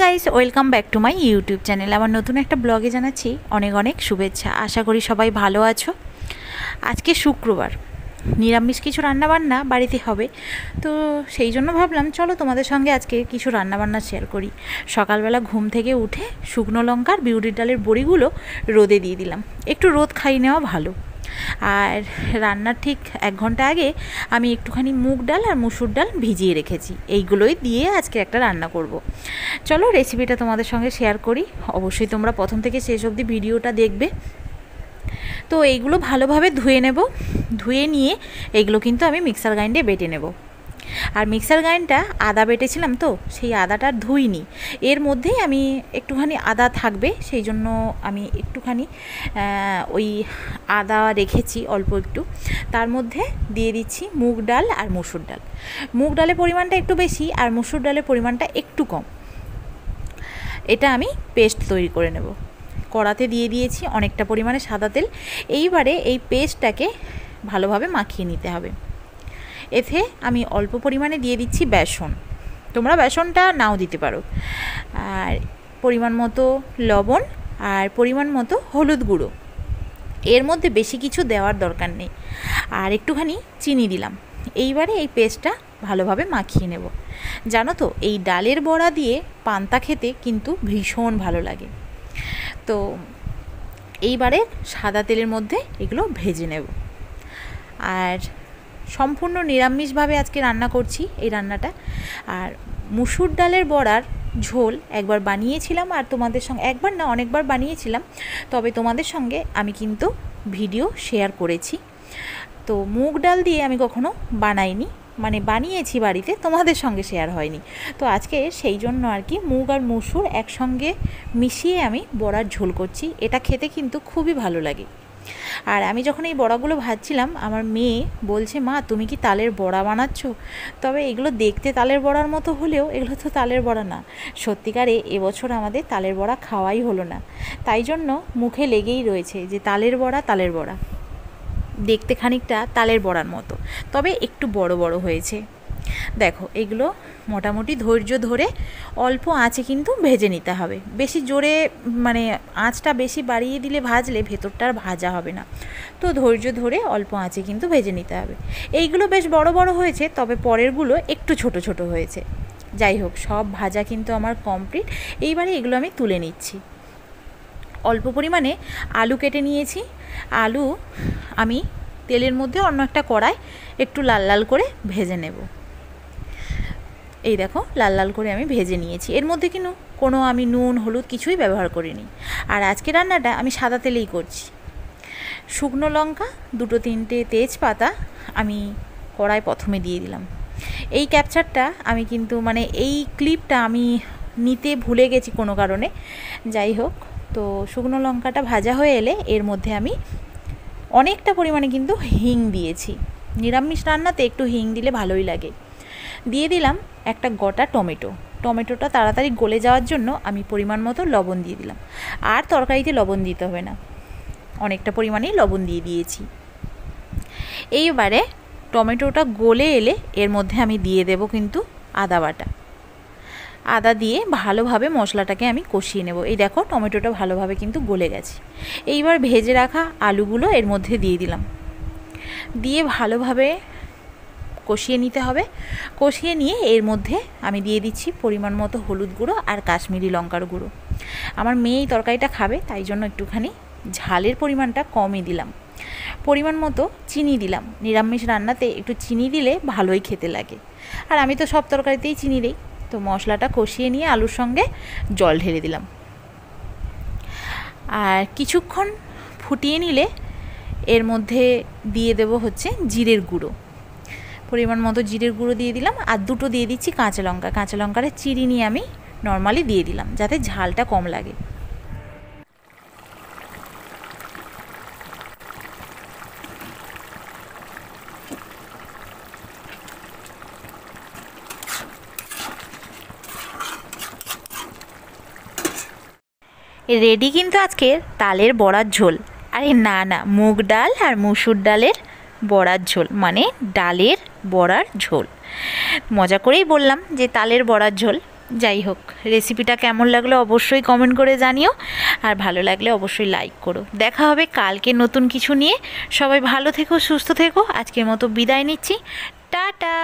Guys, welcome back to my YouTube channel. আমার নতুন একটা ব্লগে জানাচ্ছি অনেক অনেক শুভেচ্ছা। আশা করি সবাই ভালো আছো। আজকে শুক্রবার, নিরামিষ কিছু রান্নাবান্না বাড়িতে হবে, তো সেই জন্য ভাবলাম চলো তোমাদের সঙ্গে আজকে কিছু রান্নাবান্না শেয়ার করি। সকালবেলা ঘুম থেকে উঠে শুকনো লঙ্কার বিউলির ডালের বড়িগুলো রোদে দিয়ে দিলাম। একটু রোদ খাইয়ে নেওয়া ভালো। আর রান্নার ঠিক 1 ঘন্টা আগে আমি একটুখানি মুগ ডাল আর মুসুর ডাল ভিজিয়ে রেখেছি। এইগুলোই দিয়ে আজকে একটা রান্না করব। চলো রেসিপিটা তোমাদের সঙ্গে শেয়ার করি। অবশ্যই তোমরা প্রথম থেকে শেষ অবধি ভিডিওটা দেখবে। তো এইগুলো ভালোভাবে ধুয়ে নেব। ধুয়ে নিয়ে এইগুলো কিন্তু আমি মিক্সার গ্রাইন্ডে বেটে নেব। আর মিক্সার গ্রাইন্ডটা আদা বেটেছিলাম, তো সেই আদাটা ধুইনি। এর মধ্যেই আমি একটুখানি আদা থাকবে, সেই জন্য আমি একটুখানি ওই আদা রেখেছি অল্প একটু। তার মধ্যে দিয়ে দিচ্ছি মুগ ডাল আর মুসুর ডাল। মুগ ডালের পরিমাণটা একটু বেশি আর মুসুর ডালের পরিমাণটা একটু কম। এটা আমি পেস্ট তৈরি করে নেব। কড়াতে দিয়ে দিয়েছি অনেকটা পরিমাণে সাদা তেল। এইবারে এই পেস্টটাকে ভালোভাবে মাখিয়ে নিতে হবে। এতে আমি অল্প পরিমাণে দিয়ে দিচ্ছি বেসন। তোমরা বেসনটা নাও দিতে পারো। আর পরিমাণ মতো লবণ আর পরিমাণ মতো হলুদ গুঁড়ো। এর মধ্যে বেশি কিছু দেওয়ার দরকার নেই। আর একটুখানি চিনি দিলাম। এইবারে এই পেস্টটা ভালোভাবে মাখিয়ে নেব। জানো তো, এই ডালের বড়া দিয়ে পান্তা খেতে কিন্তু ভীষণ ভালো লাগে। তো এইবারে সাদা তেলের মধ্যে এগুলো ভেজে নেব। আর সম্পূর্ণ নিরামিষভাবে আজকে রান্না করছি এই রান্নাটা। আর মুসুর ডালের বড়ার ঝোল একবার বানিয়েছিলাম, আর তোমাদের সঙ্গে একবার না অনেকবার বানিয়েছিলাম, তবে তোমাদের সঙ্গে আমি কিন্তু ভিডিও শেয়ার করেছি। তো মুগ ডাল দিয়ে আমি কখনো বানাইনি, মানে বানিয়েছি বাড়িতে, তোমাদের সঙ্গে শেয়ার হয়নি। তো আজকে সেই জন্য আর কি মুগ আর মুসুর একসঙ্গে মিশিয়ে আমি বড়ার ঝোল করছি। এটা খেতে কিন্তু খুবই ভালো লাগে। আর আমি যখন এই বড়াগুলো ভাজছিলাম, আমার মেয়ে বলছে, মা তুমি কি তালের বড়া বানাচ্ছ? তবে এগুলো দেখতে তালের বড়ার মতো হলেও এগুলো তো তালের বড়া না। সত্যিকারে এবছর আমাদের তালের বড়া খাওয়াই হলো না, তাই জন্য মুখে লেগেই রয়েছে যে তালের বড়া তালের বড়া। দেখতে খানিকটা তালের বড়ার মতো, তবে একটু বড় বড় হয়েছে। দেখো, এগুলো মোটামুটি ধৈর্য ধরে অল্প আঁচে কিন্তু ভেজে নিতে হবে। বেশি জোরে মানে আঁচটা বেশি বাড়িয়ে দিলে ভাজলে ভেতরটা আর ভাজা হবে না। তো ধৈর্য ধরে অল্প আঁচে কিন্তু ভেজে নিতে হবে। এইগুলো বেশ বড় বড় হয়েছে, তবে পরেরগুলো একটু ছোট ছোট হয়েছে। যাই হোক, সব ভাজা কিন্তু আমার কমপ্লিট। এইবারে এগুলো আমি তুলে নিচ্ছি। অল্প পরিমাণে আলু কেটে নিয়েছি। আলু আমি তেলের মধ্যে অন্য একটা কড়ায় একটু লাল লাল করে ভেজে নেব। এই দেখো, লাল লাল করে আমি ভেজে নিয়েছি। এর মধ্যে কিন্তু কোনো আমি নুন হলুদ কিছুই ব্যবহার করিনি। আর আজকে রান্নাটা আমি সাদা তেলেই করছি। শুকনো লঙ্কা 2-3টে তেজপাতা আমি কড়ায় প্রথমে দিয়ে দিলাম। এই ক্যাপচারটা আমি কিন্তু মানে এই ক্লিপটা আমি নিতে ভুলে গেছি কোনো কারণে। যাই হোক, তো শুকনো লঙ্কাটা ভাজা হয়ে এলে এর মধ্যে আমি অনেকটা পরিমাণে কিন্তু হিং দিয়েছি। নিরামিষ রান্নাতে একটু হিং দিলে ভালোই লাগে। দিয়ে দিলাম একটা গোটা টমেটো। টমেটোটা তাড়াতাড়ি গলে যাওয়ার জন্য আমি পরিমাণ মতো লবণ দিয়ে দিলাম। আর তরকারিতে লবণ দিতে হবে না, অনেকটা পরিমাণেই লবণ দিয়ে দিয়েছি। এইবারে টমেটোটা গলে এলে এর মধ্যে আমি দিয়ে দেব কিন্তু আদা বাটা। আদা দিয়ে ভালোভাবে মশলাটাকে আমি কষিয়ে নেব। এই দেখো, টমেটোটা ভালোভাবে কিন্তু গলে গেছে। এইবার ভেজে রাখা আলুগুলো এর মধ্যে দিয়ে দিলাম। দিয়ে ভালোভাবে কষিয়ে নিতে হবে। কষিয়ে নিয়ে এর মধ্যে আমি দিয়ে দিচ্ছি পরিমাণ মতো হলুদ গুঁড়ো আর কাশ্মীরি লঙ্কার গুঁড়ো। আমার মেয়ে এই তরকারিটা খাবে, তাই জন্য একটুখানি ঝালের পরিমাণটা কমই দিলাম। পরিমাণ মতো চিনি দিলাম। নিরামিষ রান্নাতে একটু চিনি দিলে ভালোই খেতে লাগে, আর আমি তো সব তরকারিতেই চিনি দিই। তো মশলাটা কষিয়ে নিয়ে আলুর সঙ্গে জল ঢেলে দিলাম। আর কিছুক্ষণ ফুটিয়ে নিলে এর মধ্যে দিয়ে দেব হচ্ছে জিরের গুঁড়ো। পরিমাণ মতো জিরের গুঁড়ো দিয়ে দিলাম। আর 2টো দিয়ে দিচ্ছি কাঁচা লঙ্কা। কাঁচা লঙ্কাটা চিড়ি নিয়ে আমি নর্মালি দিয়ে দিলাম, যাতে ঝালটা কম লাগে। রেডি কিন্তু আজকে তালের বড়ার ঝোল। আরে না না, মুগ ডাল আর মুসুর ডালের বড়ার ঝোল, মানে ডালের বড়ার ঝোল। মজা করেই বললাম যে তালের বড়ার ঝোল। যাই হোক, রেসিপিটা কেমন লাগলো অবশ্যই কমেন্ট করে জানিও, আর ভালো লাগলে অবশ্যই লাইক করো। দেখা হবে কালকে নতুন কিছু নিয়ে। সবাই ভালো থেকো, সুস্থ থেকো। আজকের মতো বিদায় নিচ্ছি। টাটা।